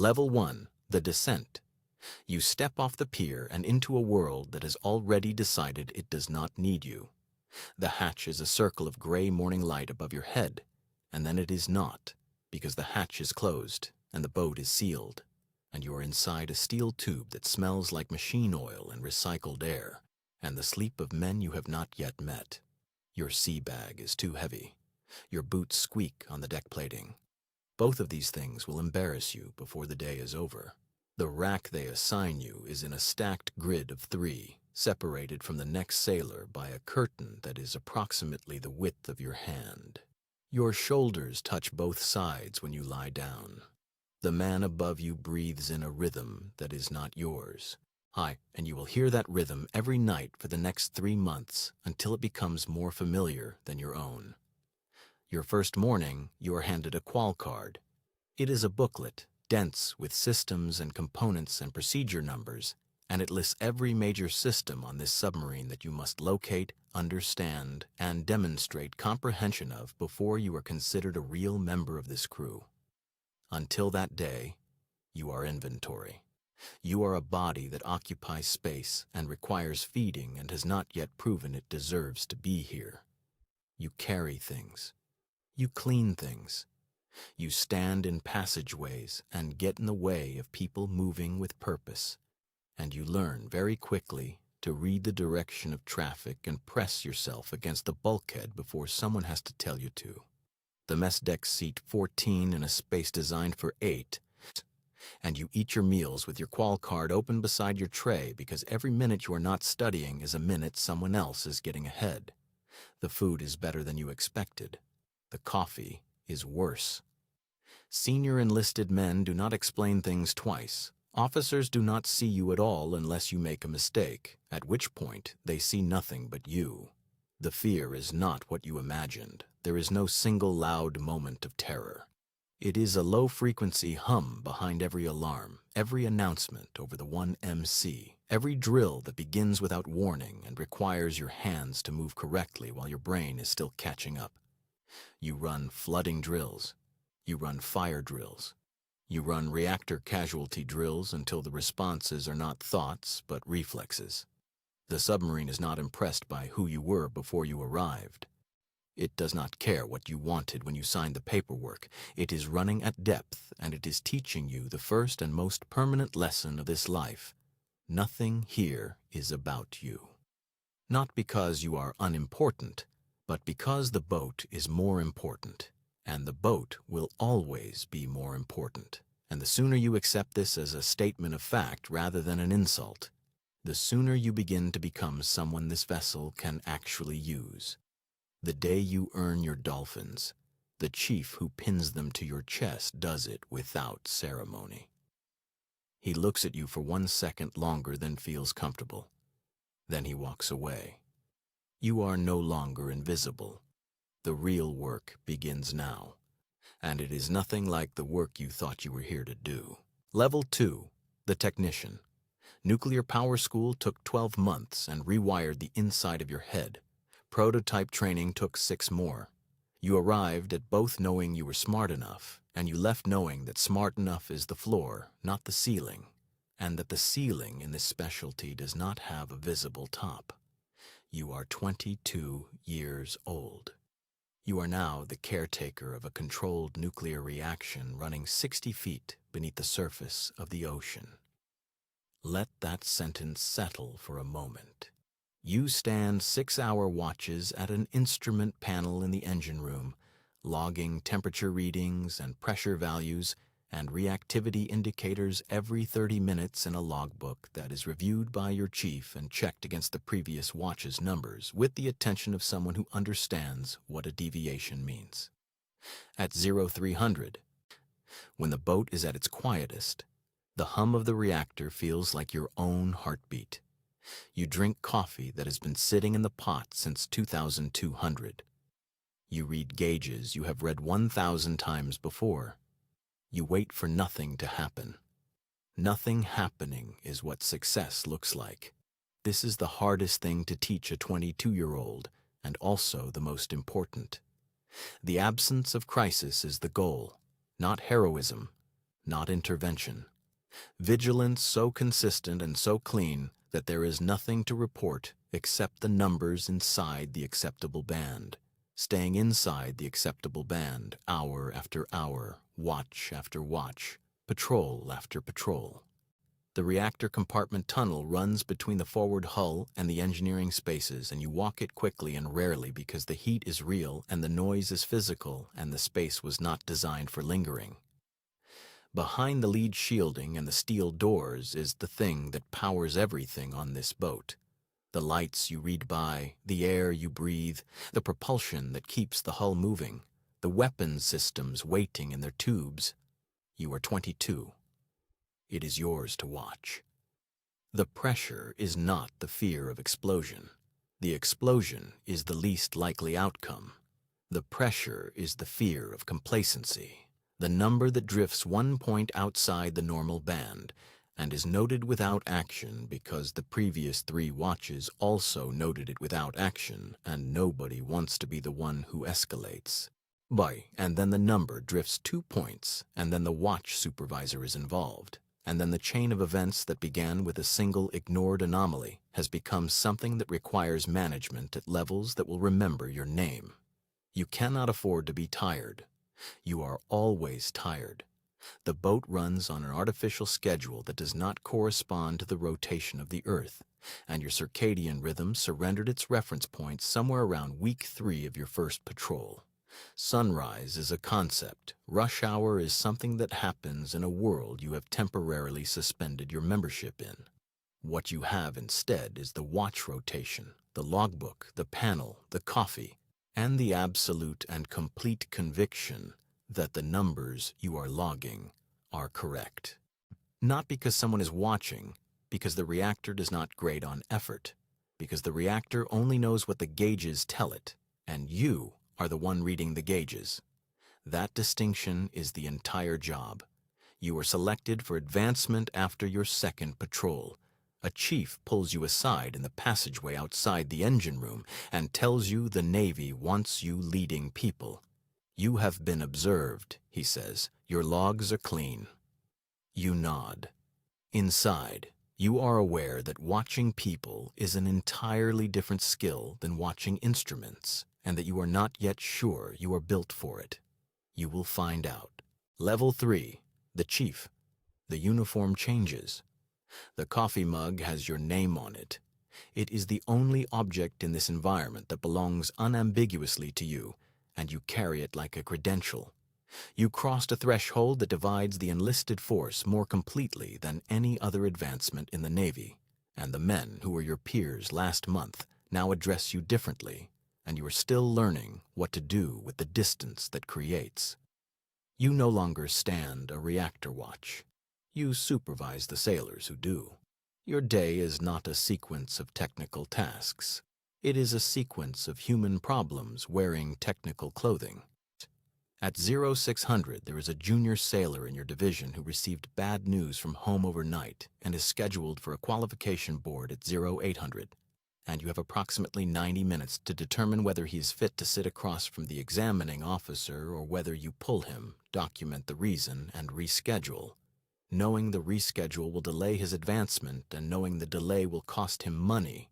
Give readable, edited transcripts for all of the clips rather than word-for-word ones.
Level 1, the descent. You step off the pier and into a world that has already decided it does not need you. The hatch is a circle of gray morning light above your head, and then it is not, because the hatch is closed and the boat is sealed, and you are inside a steel tube that smells like machine oil and recycled air, and the sleep of men you have not yet met. Your sea bag is too heavy. Your boots squeak on the deck plating. Both of these things will embarrass you before the day is over. The rack they assign you is in a stacked grid of 3, separated from the next sailor by a curtain that is approximately the width of your hand. Your shoulders touch both sides when you lie down. The man above you breathes in a rhythm that is not yours. And you will hear that rhythm every night for the next 3 months until it becomes more familiar than your own. Your first morning, you are handed a qual card. It is a booklet, dense with systems and components and procedure numbers, and it lists every major system on this submarine that you must locate, understand, and demonstrate comprehension of before you are considered a real member of this crew. Until that day, you are inventory. You are a body that occupies space and requires feeding and has not yet proven it deserves to be here. You carry things. You clean things. You stand in passageways and get in the way of people moving with purpose. And you learn very quickly to read the direction of traffic and press yourself against the bulkhead before someone has to tell you to. The mess deck seat 14 in a space designed for 8, and you eat your meals with your qual card open beside your tray because every minute you are not studying is a minute someone else is getting ahead. The food is better than you expected. The coffee is worse. Senior enlisted men do not explain things twice. Officers do not see you at all unless you make a mistake, at which point they see nothing but you. The fear is not what you imagined. There is no single loud moment of terror. It is a low-frequency hum behind every alarm, every announcement over the 1MC, every drill that begins without warning and requires your hands to move correctly while your brain is still catching up. You run flooding drills. You run fire drills. You run reactor casualty drills until the responses are not thoughts but reflexes. The submarine is not impressed by who you were before you arrived. It does not care what you wanted when you signed the paperwork. It is running at depth, and it is teaching you the first and most permanent lesson of this life. Nothing here is about you. Not because you are unimportant, but because the boat is more important, and the boat will always be more important. And the sooner you accept this as a statement of fact rather than an insult, the sooner you begin to become someone this vessel can actually use. The day you earn your dolphins, the chief who pins them to your chest does it without ceremony. He looks at you for 1 second longer than feels comfortable. Then he walks away. You are no longer invisible. The real work begins now, and it is nothing like the work you thought you were here to do. Level 2, the technician. Nuclear power school took 12 months and rewired the inside of your head. Prototype training took 6 more. You arrived at both knowing you were smart enough, and you left knowing that smart enough is the floor, not the ceiling, and that the ceiling in this specialty does not have a visible top. You are 22 years old. You are now the caretaker of a controlled nuclear reaction running 60 feet beneath the surface of the ocean. Let that sentence settle for a moment. You stand 6-hour watches at an instrument panel in the engine room, logging temperature readings and pressure values and reactivity indicators every 30 minutes in a logbook that is reviewed by your chief and checked against the previous watch's numbers with the attention of someone who understands what a deviation means. At 0300, when the boat is at its quietest, the hum of the reactor feels like your own heartbeat. You drink coffee that has been sitting in the pot since 2200. You read gauges you have read 1,000 times before. You wait for nothing to happen. Nothing happening is what success looks like. This is the hardest thing to teach a 22-year-old, and also the most important. The absence of crisis is the goal, not heroism, not intervention. Vigilance so consistent and so clean that there is nothing to report except the numbers inside the acceptable band, staying inside the acceptable band hour after hour, watch after watch, patrol after patrol. The reactor compartment tunnel runs between the forward hull and the engineering spaces, and you walk it quickly and rarely because the heat is real and the noise is physical and the space was not designed for lingering. Behind the lead shielding and the steel doors is the thing that powers everything on this boat. The lights you read by, the air you breathe, the propulsion that keeps the hull moving, the weapons systems waiting in their tubes. You are 22. It is yours to watch. The pressure is not the fear of explosion. The explosion is the least likely outcome. The pressure is the fear of complacency, the number that drifts 1 point outside the normal band and is noted without action because the previous 3 watches also noted it without action, and nobody wants to be the one who escalates. And then the number drifts 2 points, and then the watch supervisor is involved. And then the chain of events that began with a single ignored anomaly has become something that requires management at levels that will remember your name. You cannot afford to be tired. You are always tired. The boat runs on an artificial schedule that does not correspond to the rotation of the Earth, and your circadian rhythm surrendered its reference point somewhere around week 3 of your first patrol. Sunrise is a concept. Rush hour is something that happens in a world you have temporarily suspended your membership in. What you have instead is the watch rotation, the logbook, the panel, the coffee, and the absolute and complete conviction that the numbers you are logging are correct. Not because someone is watching, because the reactor does not grade on effort, because the reactor only knows what the gauges tell it, and you are the one reading the gauges. That distinction is the entire job. You are selected for advancement after your second patrol. A chief pulls you aside in the passageway outside the engine room and tells you the Navy wants you leading people. You have been observed, he says. Your logs are clean. You nod. Inside, you are aware that watching people is an entirely different skill than watching instruments, and that you are not yet sure you are built for it. You will find out. Level 3, the chief. The uniform changes. The coffee mug has your name on it. It is the only object in this environment that belongs unambiguously to you, and you carry it like a credential. You crossed a threshold that divides the enlisted force more completely than any other advancement in the Navy, and the men who were your peers last month now address you differently, and you are still learning what to do with the distance that creates. You no longer stand a reactor watch. You supervise the sailors who do. Your day is not a sequence of technical tasks. It is a sequence of human problems wearing technical clothing. At 0600, there is a junior sailor in your division who received bad news from home overnight and is scheduled for a qualification board at 0800. And you have approximately 90 minutes to determine whether he is fit to sit across from the examining officer or whether you pull him, document the reason, and reschedule. Knowing the reschedule will delay his advancement, and knowing the delay will cost him money,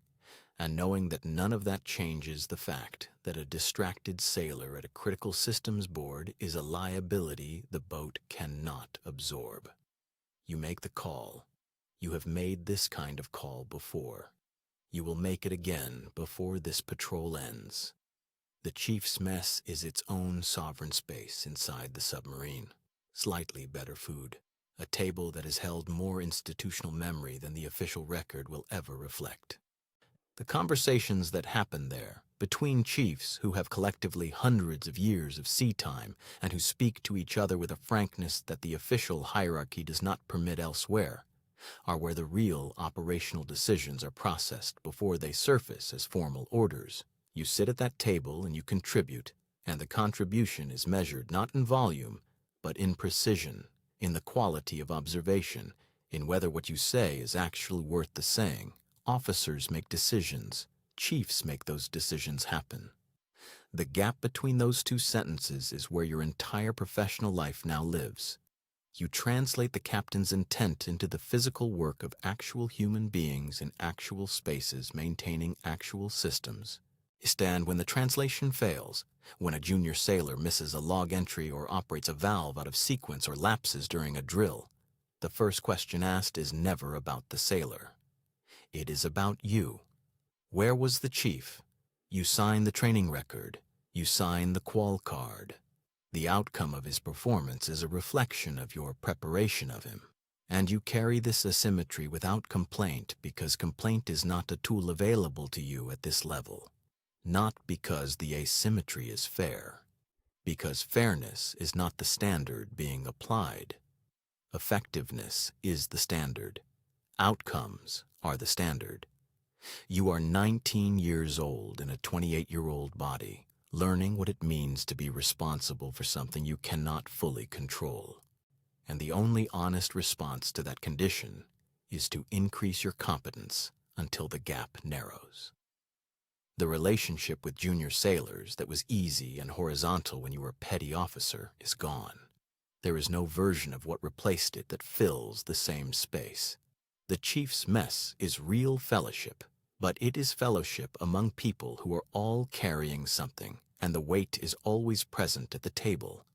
and knowing that none of that changes the fact that a distracted sailor at a critical systems board is a liability the boat cannot absorb. You make the call. You have made this kind of call before. You will make it again before this patrol ends. The chief's mess is its own sovereign space inside the submarine. Slightly better food. A table that has held more institutional memory than the official record will ever reflect. The conversations that happen there, between chiefs who have collectively hundreds of years of sea time and who speak to each other with a frankness that the official hierarchy does not permit elsewhere, are where the real operational decisions are processed before they surface as formal orders. You sit at that table and you contribute, and the contribution is measured not in volume, but in precision, in the quality of observation, in whether what you say is actually worth the saying. Officers make decisions. Chiefs make those decisions happen. The gap between those two sentences is where your entire professional life now lives. You translate the captain's intent into the physical work of actual human beings in actual spaces maintaining actual systems. And when the translation fails, when a junior sailor misses a log entry or operates a valve out of sequence or lapses during a drill, the first question asked is never about the sailor. It is about you. Where was the chief? You sign the training record. You sign the qual card. The outcome of his performance is a reflection of your preparation of him. And you carry this asymmetry without complaint because complaint is not a tool available to you at this level. Not because the asymmetry is fair. Because fairness is not the standard being applied. Effectiveness is the standard. Outcomes are the standard. You are 19 years old in a 28-year-old body, learning what it means to be responsible for something you cannot fully control. And the only honest response to that condition is to increase your competence until the gap narrows. The relationship with junior sailors that was easy and horizontal when you were a petty officer is gone. There is no version of what replaced it that fills the same space. The chief's mess is real fellowship, but it is fellowship among people who are all carrying something, and the weight is always present at the table,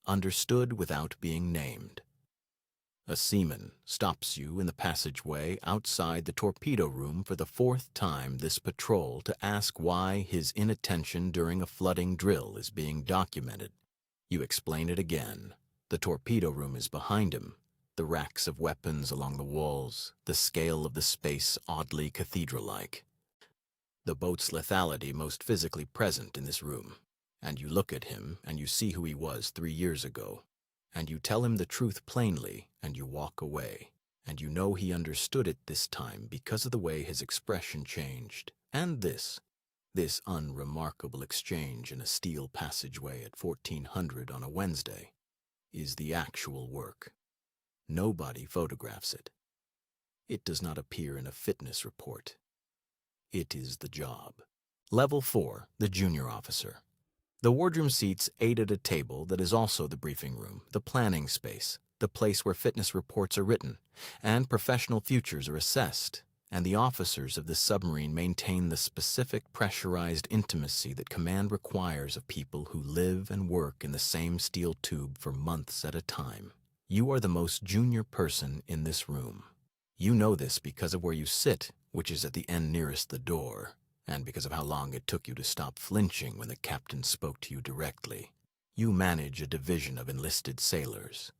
understood without being named. A seaman stops you in the passageway outside the torpedo room for the 4th time this patrol to ask why his inattention during a flooding drill is being documented. You explain it again. The torpedo room is behind him. The racks of weapons along the walls, the scale of the space oddly cathedral-like. The boat's lethality most physically present in this room. And you look at him and you see who he was 3 years ago. And you tell him the truth plainly and you walk away. And you know he understood it this time because of the way his expression changed. And this unremarkable exchange in a steel passageway at 1400 on a Wednesday is the actual work. Nobody photographs it. It does not appear in a fitness report. It is the job. Level 4, the junior officer. The wardroom seats 8 at a table that is also the briefing room, the planning space, the place where fitness reports are written, and professional futures are assessed, and the officers of this submarine maintain the specific pressurized intimacy that command requires of people who live and work in the same steel tube for months at a time. You are the most junior person in this room. You know this because of where you sit, which is at the end nearest the door, and because of how long it took you to stop flinching when the captain spoke to you directly. You manage a division of enlisted sailors.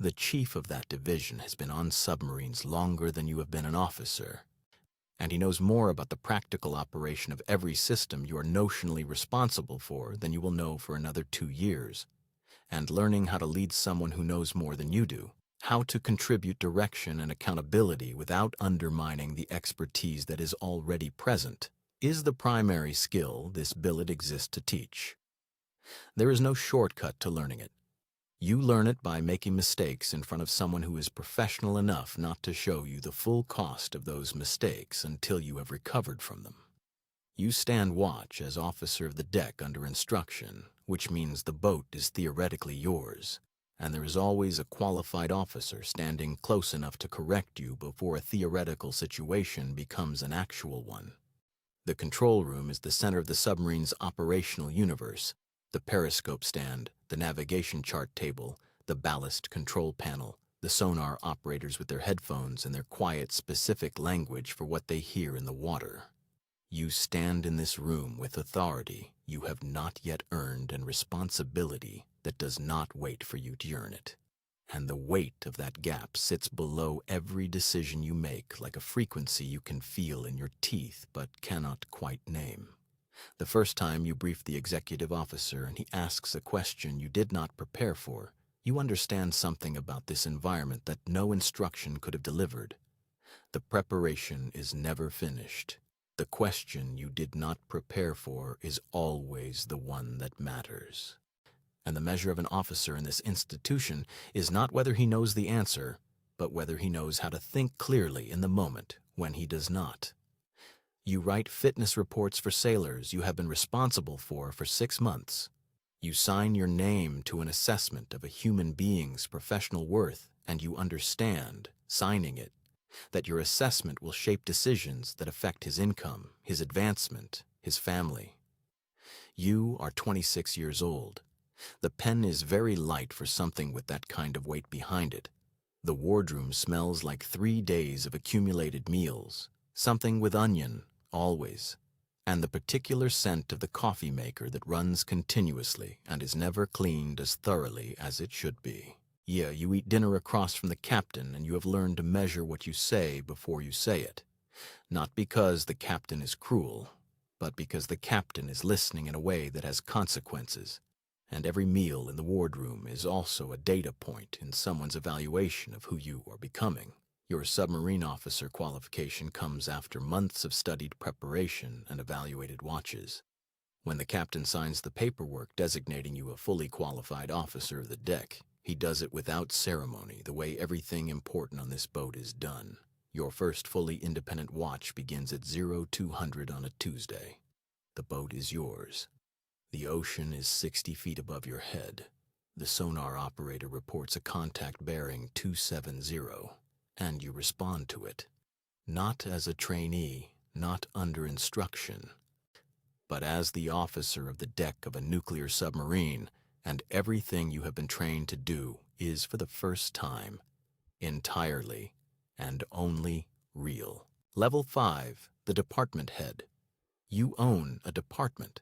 The chief of that division has been on submarines longer than you have been an officer, and he knows more about the practical operation of every system you are notionally responsible for than you will know for another 2 years. And learning how to lead someone who knows more than you do, how to contribute direction and accountability without undermining the expertise that is already present, is the primary skill this billet exists to teach. There is no shortcut to learning it. You learn it by making mistakes in front of someone who is professional enough not to show you the full cost of those mistakes until you have recovered from them. You stand watch as officer of the deck under instruction, which means the boat is theoretically yours, and there is always a qualified officer standing close enough to correct you before a theoretical situation becomes an actual one. The control room is the center of the submarine's operational universe. The periscope stand, the navigation chart table, the ballast control panel, the sonar operators with their headphones and their quiet, specific language for what they hear in the water. You stand in this room with authority you have not yet earned and responsibility that does not wait for you to earn it. And the weight of that gap sits below every decision you make like a frequency you can feel in your teeth but cannot quite name. The first time you brief the executive officer and he asks a question you did not prepare for, you understand something about this environment that no instruction could have delivered. The preparation is never finished. The question you did not prepare for is always the one that matters. And the measure of an officer in this institution is not whether he knows the answer, but whether he knows how to think clearly in the moment when he does not. You write fitness reports for sailors you have been responsible for 6 months. You sign your name to an assessment of a human being's professional worth, and you understand, signing it, that your assessment will shape decisions that affect his income, his advancement, his family. You are 26 years old. The pen is very light for something with that kind of weight behind it. The wardroom smells like 3 days of accumulated meals, something with onion, always, and the particular scent of the coffee maker that runs continuously and is never cleaned as thoroughly as it should be. Yeah, you eat dinner across from the captain, and you have learned to measure what you say before you say it. Not because the captain is cruel, but because the captain is listening in a way that has consequences. And every meal in the wardroom is also a data point in someone's evaluation of who you are becoming. Your submarine officer qualification comes after months of studied preparation and evaluated watches. When the captain signs the paperwork designating you a fully qualified officer of the deck, he does it without ceremony, the way everything important on this boat is done. Your first fully independent watch begins at 0200 on a Tuesday. The boat is yours. The ocean is 60 feet above your head. The sonar operator reports a contact bearing 270, and you respond to it. Not as a trainee, not under instruction, but as the officer of the deck of a nuclear submarine, and everything you have been trained to do is, for the first time, entirely and only real. Level 5, the department head. You own a department.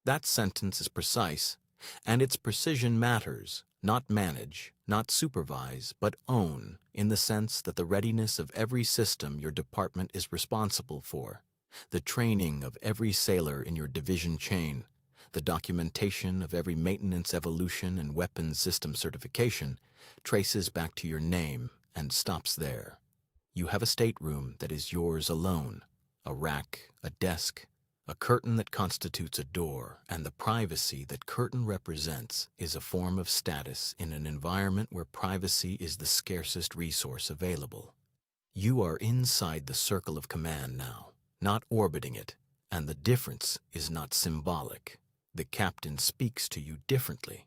That sentence is precise, and its precision matters, not manage, not supervise, but own, in the sense that the readiness of every system your department is responsible for, the training of every sailor in your division chain, the documentation of every maintenance evolution and weapons system certification, traces back to your name and stops there. You have a stateroom that is yours alone, a rack, a desk, a curtain that constitutes a door, and the privacy that curtain represents is a form of status in an environment where privacy is the scarcest resource available. You are inside the circle of command now, not orbiting it, and the difference is not symbolic. The captain speaks to you differently.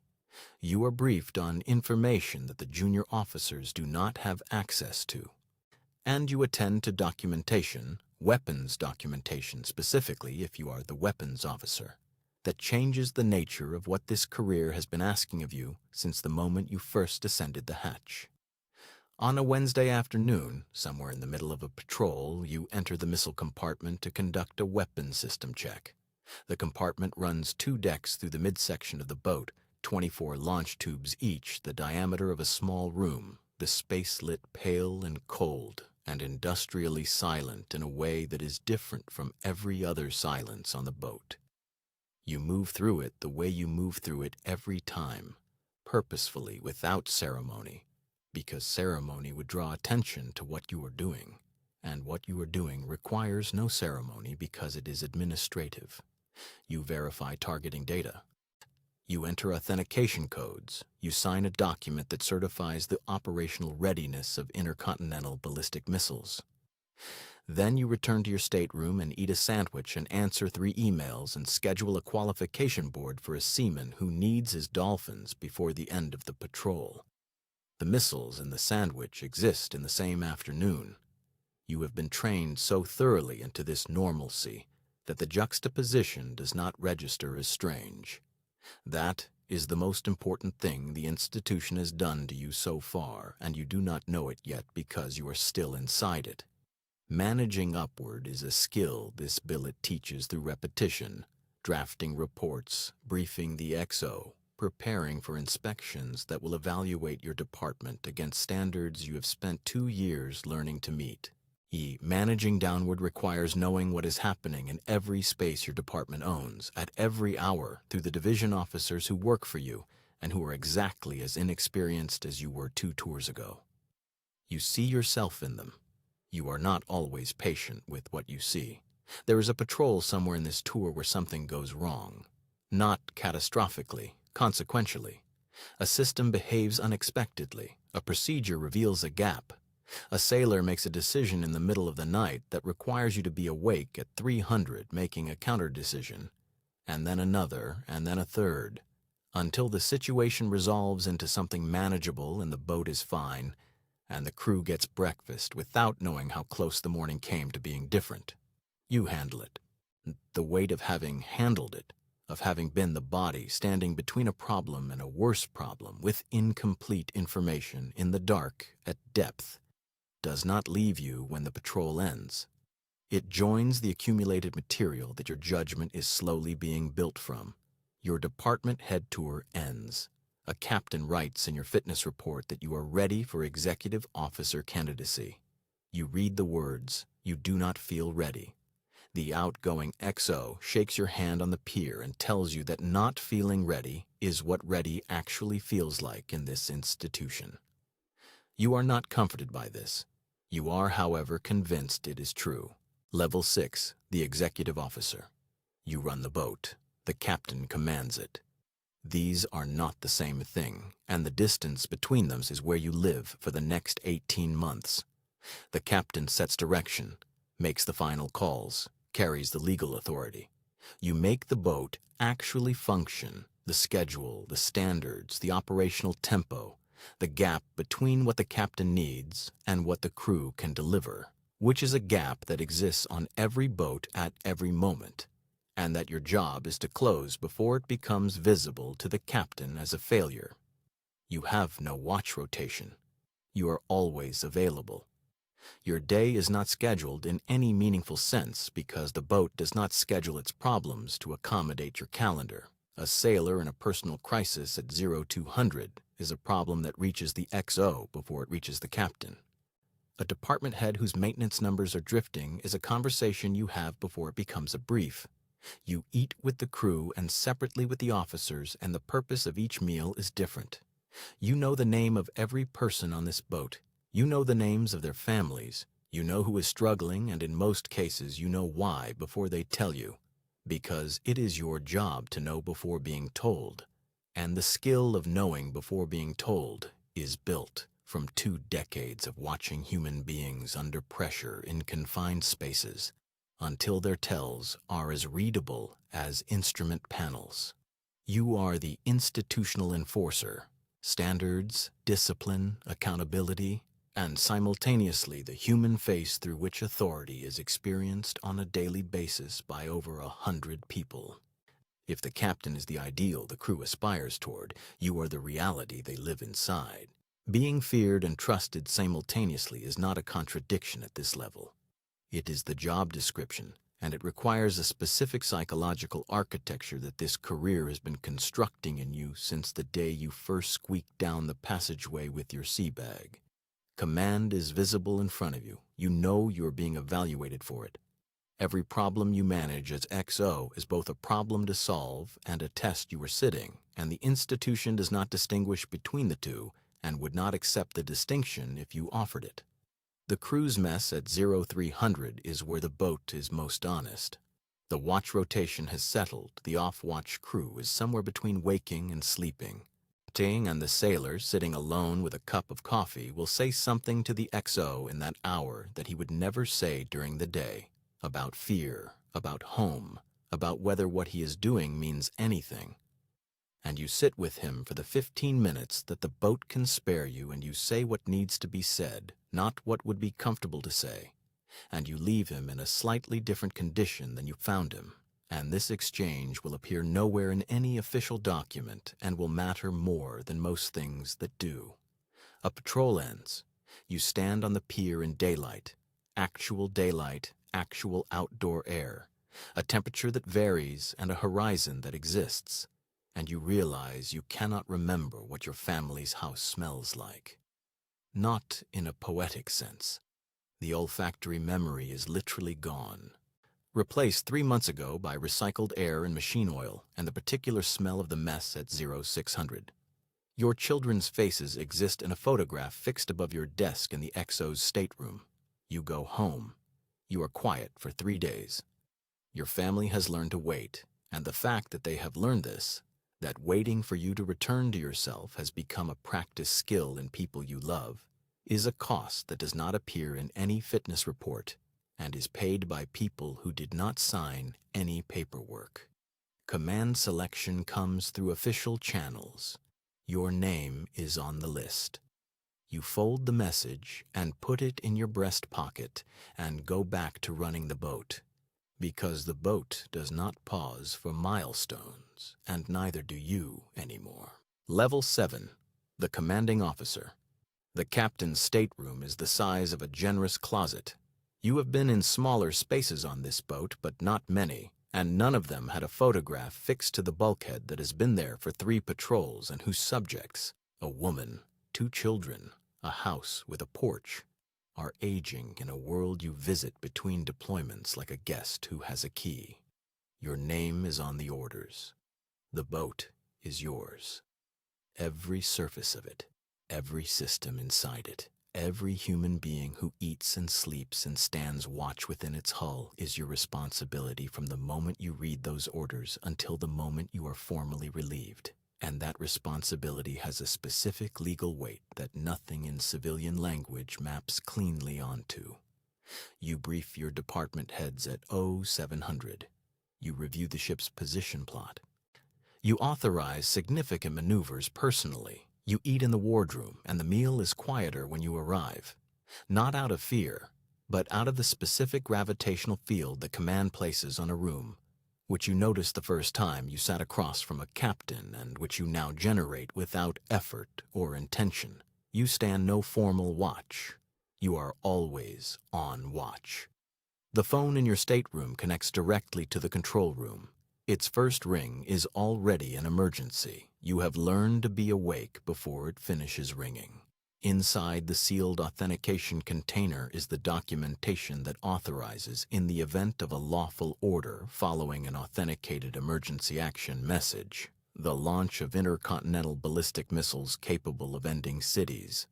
You are briefed on information that the junior officers do not have access to. And you attend to documentation, weapons documentation specifically if you are the weapons officer, that changes the nature of what this career has been asking of you since the moment you first ascended the hatch. On a Wednesday afternoon, somewhere in the middle of a patrol, you enter the missile compartment to conduct a weapons system check. The compartment runs 2 decks through the midsection of the boat, 24 launch tubes each, the diameter of a small room, the space lit pale and cold, and industrially silent in a way that is different from every other silence on the boat. You move through it the way you move through it every time, purposefully, without ceremony, because ceremony would draw attention to what you are doing, and what you are doing requires no ceremony because it is administrative. You verify targeting data. You enter authentication codes. You sign a document that certifies the operational readiness of intercontinental ballistic missiles. Then you return to your stateroom and eat a sandwich and answer 3 emails and schedule a qualification board for a seaman who needs his dolphins before the end of the patrol. The missiles and the sandwich exist in the same afternoon. You have been trained so thoroughly into this normalcy that the juxtaposition does not register as strange. That is the most important thing the institution has done to you so far, and you do not know it yet because you are still inside it. Managing upward is a skill this billet teaches through repetition, drafting reports, briefing the XO, preparing for inspections that will evaluate your department against standards you have spent 2 years learning to meet. Managing downward requires knowing what is happening in every space your department owns, at every hour, through the division officers who work for you and who are exactly as inexperienced as you were 2 tours ago. You see yourself in them. You are not always patient with what you see. There is a patrol somewhere in this tour where something goes wrong. Not catastrophically, consequentially. A system behaves unexpectedly. A procedure reveals a gap. A sailor makes a decision in the middle of the night that requires you to be awake at 300 making a counter-decision, and then another, and then a third. until the situation resolves into something manageable and the boat is fine, and the crew gets breakfast without knowing how close the morning came to being different. You handle it. The weight of having handled it, of having been the body standing between a problem and a worse problem with incomplete information in the dark at depth, does not leave you when the patrol ends. It joins the accumulated material that your judgment is slowly being built from. Your department head tour ends. A captain writes in your fitness report that you are ready for executive officer candidacy. You read the words, "You do not feel ready." The outgoing XO shakes your hand on the pier and tells you that not feeling ready is what ready actually feels like in this institution. You are not comforted by this. You are, however, convinced it is true. Level 6, the executive officer. You run the boat. The captain commands it. These are not the same thing, and the distance between them is where you live for the next 18 months. The captain sets direction, makes the final calls, carries the legal authority. You make the boat actually function, the schedule, the standards, the operational tempo, the gap between what the captain needs and what the crew can deliver, which is a gap that exists on every boat at every moment, and that your job is to close before it becomes visible to the captain as a failure. You have no watch rotation. You are always available. Your day is not scheduled in any meaningful sense because the boat does not schedule its problems to accommodate your calendar. A sailor in a personal crisis at 0200 is a problem that reaches the XO before it reaches the captain. A department head whose maintenance numbers are drifting is a conversation you have before it becomes a brief. You eat with the crew and separately with the officers, and the purpose of each meal is different. You know the name of every person on this boat. You know the names of their families. You know who is struggling, and in most cases you know why before they tell you, because it is your job to know before being told, and the skill of knowing before being told is built from 2 decades of watching human beings under pressure in confined spaces until their tells are as readable as instrument panels. You are the institutional enforcer, standards, discipline, accountability, and simultaneously the human face through which authority is experienced on a daily basis by over 100 people. If the captain is the ideal the crew aspires toward, you are the reality they live inside. Being feared and trusted simultaneously is not a contradiction at this level. It is the job description, and it requires a specific psychological architecture that this career has been constructing in you since the day you first squeaked down the passageway with your sea bag. Command is visible in front of you. You know you are being evaluated for it. Every problem you manage as XO is both a problem to solve and a test you are sitting, and the institution does not distinguish between the two and would not accept the distinction if you offered it. The crew's mess at 0300 is where the boat is most honest. The watch rotation has settled. The off-watch crew is somewhere between waking and sleeping. Ting and the sailor, sitting alone with a cup of coffee, will say something to the XO in that hour that he would never say during the day, about fear, about home, about whether what he is doing means anything. And you sit with him for the 15 minutes that the boat can spare you, and you say what needs to be said, not what would be comfortable to say, and you leave him in a slightly different condition than you found him. And this exchange will appear nowhere in any official document and will matter more than most things that do. A patrol ends. You stand on the pier in daylight, actual outdoor air, a temperature that varies and a horizon that exists, and you realize you cannot remember what your family's house smells like. Not in a poetic sense. The olfactory memory is literally gone. Replaced 3 months ago by recycled air and machine oil and the particular smell of the mess at 0600. Your children's faces exist in a photograph fixed above your desk in the XO's stateroom. You go home. You are quiet for 3 days. Your family has learned to wait, and the fact that they have learned this, that waiting for you to return to yourself has become a practice skill in people you love, is a cost that does not appear in any fitness report and is paid by people who did not sign any paperwork. Command selection comes through official channels. Your name is on the list. You fold the message and put it in your breast pocket and go back to running the boat. Because the boat does not pause for milestones, and neither do you anymore. Level 7. The Commanding Officer. The captain's stateroom is the size of a generous closet. You have been in smaller spaces on this boat, but not many, and none of them had a photograph fixed to the bulkhead that has been there for 3 patrols and whose subjects, a woman, 2 children, a house with a porch, are aging in a world you visit between deployments like a guest who has a key. Your name is on the orders. The boat is yours. Every surface of it, every system inside it, every human being who eats and sleeps and stands watch within its hull is your responsibility from the moment you read those orders until the moment you are formally relieved. And that responsibility has a specific legal weight that nothing in civilian language maps cleanly onto. You brief your department heads at 0700. You review the ship's position plot. You authorize significant maneuvers personally. You eat in the wardroom, and the meal is quieter when you arrive. Not out of fear, but out of the specific gravitational field that command places on a room, which you noticed the first time you sat across from a captain and which you now generate without effort or intention. You stand no formal watch. You are always on watch. The phone in your stateroom connects directly to the control room. Its first ring is already an emergency. You have learned to be awake before it finishes ringing. Inside the sealed authentication container is the documentation that authorizes, in the event of a lawful order following an authenticated emergency action message, the launch of intercontinental ballistic missiles capable of ending cities.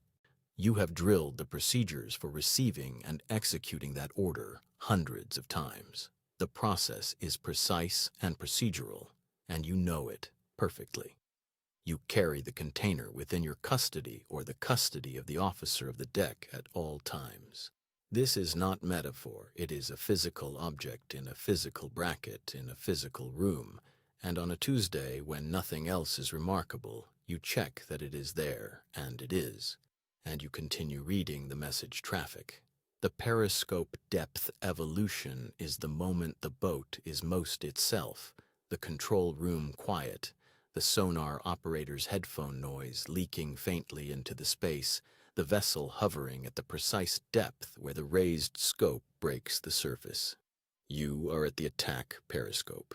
You have drilled the procedures for receiving and executing that order hundreds of times. The process is precise and procedural, and you know it perfectly. You carry the container within your custody or the custody of the officer of the deck at all times. This is not metaphor. It is a physical object in a physical bracket in a physical room, and on a Tuesday, when nothing else is remarkable, you check that it is there, and it is, and you continue reading the message traffic. The periscope depth evolution is the moment the boat is most itself, the control room quiet, the sonar operator's headphone noise leaking faintly into the space, the vessel hovering at the precise depth where the raised scope breaks the surface. You are at the attack periscope.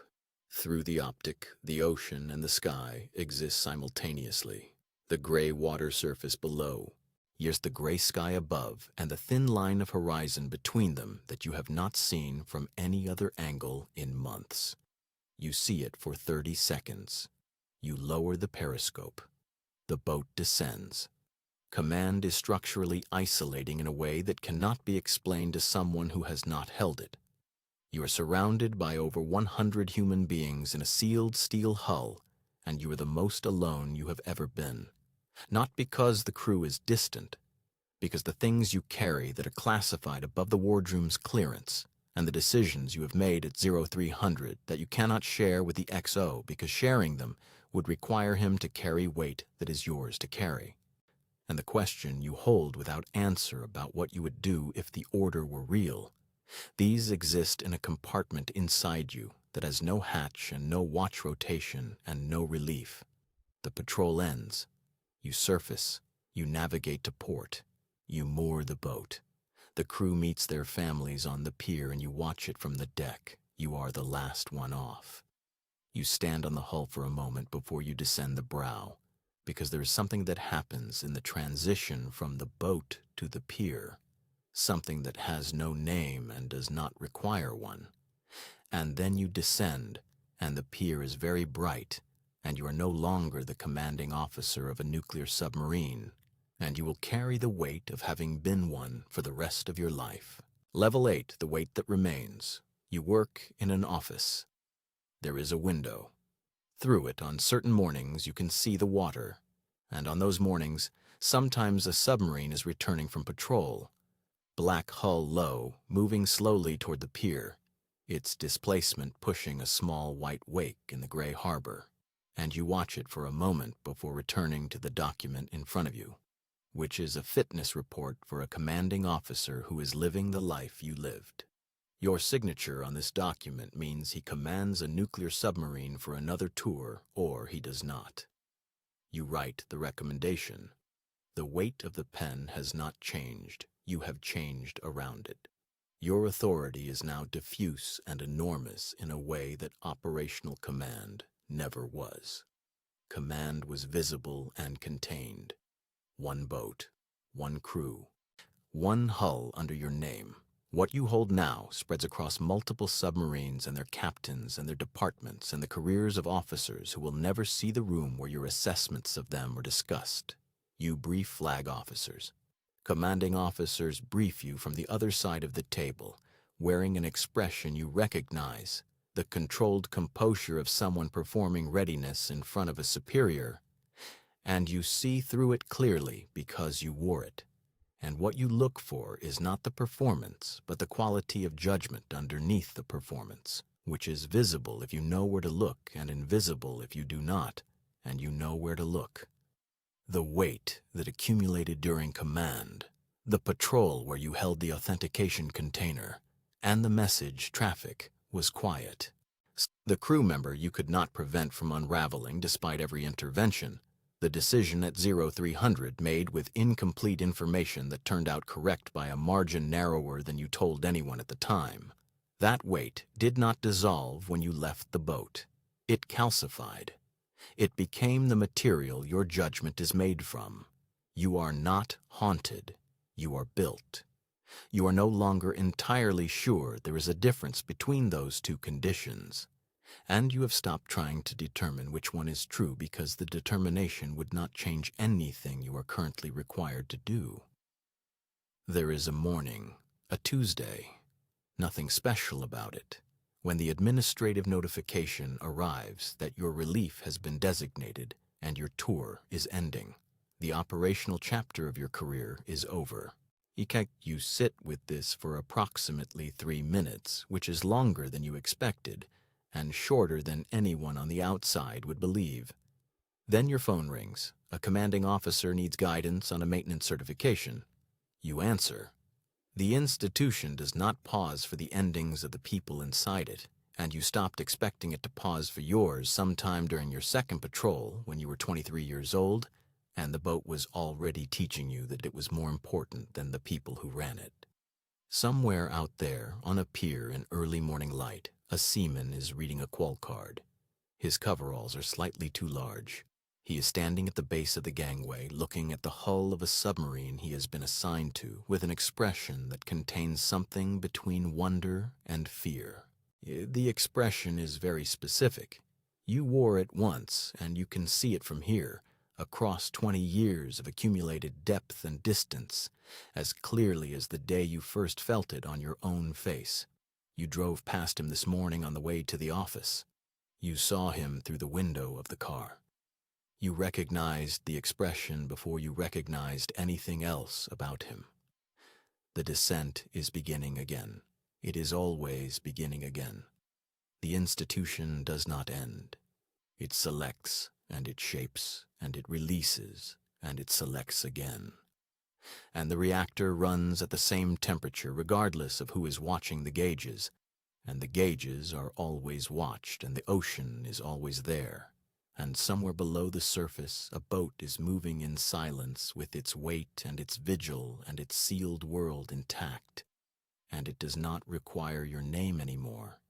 Through the optic, the ocean and the sky exist simultaneously. The gray water surface below, here's the gray sky above, and the thin line of horizon between them that you have not seen from any other angle in months. You see it for 30 seconds. You lower the periscope. The boat descends. Command is structurally isolating in a way that cannot be explained to someone who has not held it. You are surrounded by over 100 human beings in a sealed steel hull, and you are the most alone you have ever been. Not because the crew is distant, because the things you carry that are classified above the wardroom's clearance, and the decisions you have made at 0300 that you cannot share with the XO because sharing them would require him to carry weight that is yours to carry. And the question you hold without answer about what you would do if the order were real, these exist in a compartment inside you that has no hatch and no watch rotation and no relief. The patrol ends. You surface. You navigate to port. You moor the boat. The crew meets their families on the pier and you watch it from the deck. You are the last one off. You stand on the hull for a moment before you descend the brow, because there is something that happens in the transition from the boat to the pier, something that has no name and does not require one. And then you descend, and the pier is very bright, and you are no longer the commanding officer of a nuclear submarine, and you will carry the weight of having been one for the rest of your life. Level 8, the weight that remains. You work in an office. There is a window. Through it, on certain mornings, you can see the water, and on those mornings, sometimes a submarine is returning from patrol, black hull low, moving slowly toward the pier. its displacement pushing a small white wake in the gray harbor, and you watch it for a moment before returning to the document in front of you, which is a fitness report for a commanding officer who is living the life you lived. Your signature on this document means he commands a nuclear submarine for another tour, or he does not. You write the recommendation. The weight of the pen has not changed. You have changed around it. Your authority is now diffuse and enormous in a way that operational command never was. Command was visible and contained. One boat, one crew, one hull under your name. What you hold now spreads across multiple submarines and their captains and their departments and the careers of officers who will never see the room where your assessments of them are discussed. You brief flag officers. Commanding officers brief you from the other side of the table, wearing an expression you recognize, the controlled composure of someone performing readiness in front of a superior, and you see through it clearly because you wore it. And what you look for is not the performance, but the quality of judgment underneath the performance, which is visible if you know where to look and invisible if you do not, and you know where to look. The weight that accumulated during command, the patrol where you held the authentication container, and the message traffic was quiet. The crew member you could not prevent from unraveling despite every intervention, the decision at 0300 made with incomplete information that turned out correct by a margin narrower than you told anyone at the time. That weight did not dissolve when you left the boat. It calcified. It became the material your judgment is made from. You are not haunted. You are built. You are no longer entirely sure there is a difference between those two conditions, and you have stopped trying to determine which one is true because the determination would not change anything you are currently required to do. There is a morning, a Tuesday, nothing special about it, when the administrative notification arrives that your relief has been designated and your tour is ending. The operational chapter of your career is over. You sit with this for approximately 3 minutes, which is longer than you expected, and shorter than anyone on the outside would believe. Then your phone rings. A commanding officer needs guidance on a maintenance certification. You answer. The institution does not pause for the endings of the people inside it, and you stopped expecting it to pause for yours sometime during your second patrol when you were 23 years old, and the boat was already teaching you that it was more important than the people who ran it. Somewhere out there, on a pier in early morning light, a seaman is reading a qual card. His coveralls are slightly too large. He is standing at the base of the gangway, looking at the hull of a submarine he has been assigned to, with an expression that contains something between wonder and fear. The expression is very specific. You wore it once, and you can see it from here, across 20 years of accumulated depth and distance, as clearly as the day you first felt it on your own face. You drove past him this morning on the way to the office. You saw him through the window of the car. You recognized the expression before you recognized anything else about him. The descent is beginning again. It is always beginning again. The institution does not end. It selects, and it shapes, and it releases, and it selects again. And the reactor runs at the same temperature regardless of who is watching the gauges, and the gauges are always watched, and the ocean is always there. And somewhere below the surface, a boat is moving in silence with its weight and its vigil and its sealed world intact. And it does not require your name anymore.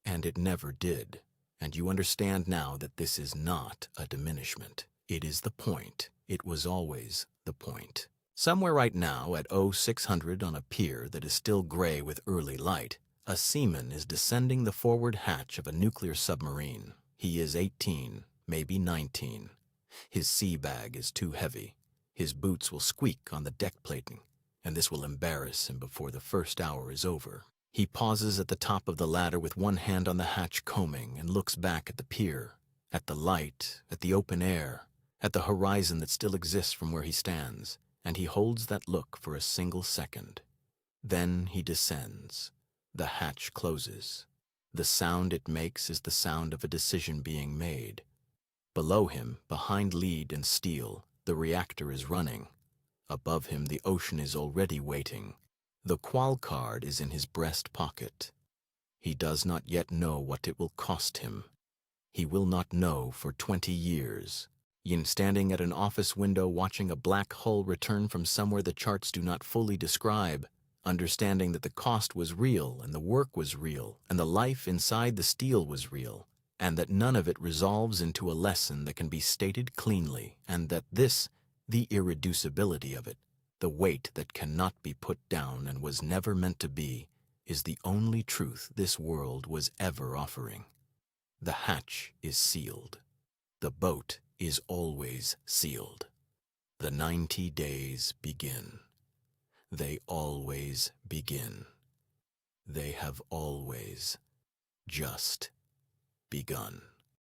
And it never did. And you understand now that this is not a diminishment. It is the point. It was always the point. Somewhere right now at 0600 on a pier that is still gray with early light, a seaman is descending the forward hatch of a nuclear submarine. He is 18. Maybe 19. His sea bag is too heavy. His boots will squeak on the deck plating, and this will embarrass him before the first hour is over. He pauses at the top of the ladder with one hand on the hatch combing and looks back at the pier, at the light, at the open air, at the horizon that still exists from where he stands, and he holds that look for a single second. Then he descends. The hatch closes. The sound it makes is the sound of a decision being made. Below him, behind lead and steel, the reactor is running. Above him, the ocean is already waiting. The qual card is in his breast pocket. He does not yet know what it will cost him. He will not know for 20 years. Yin standing at an office window watching a black hull return from somewhere the charts do not fully describe, understanding that the cost was real and the work was real and the life inside the steel was real, and that none of it resolves into a lesson that can be stated cleanly, and that this, the irreducibility of it, the weight that cannot be put down and was never meant to be, is the only truth this world was ever offering. The hatch is sealed. The boat is always sealed. The 90 days begin. They always begin. They have always just begun.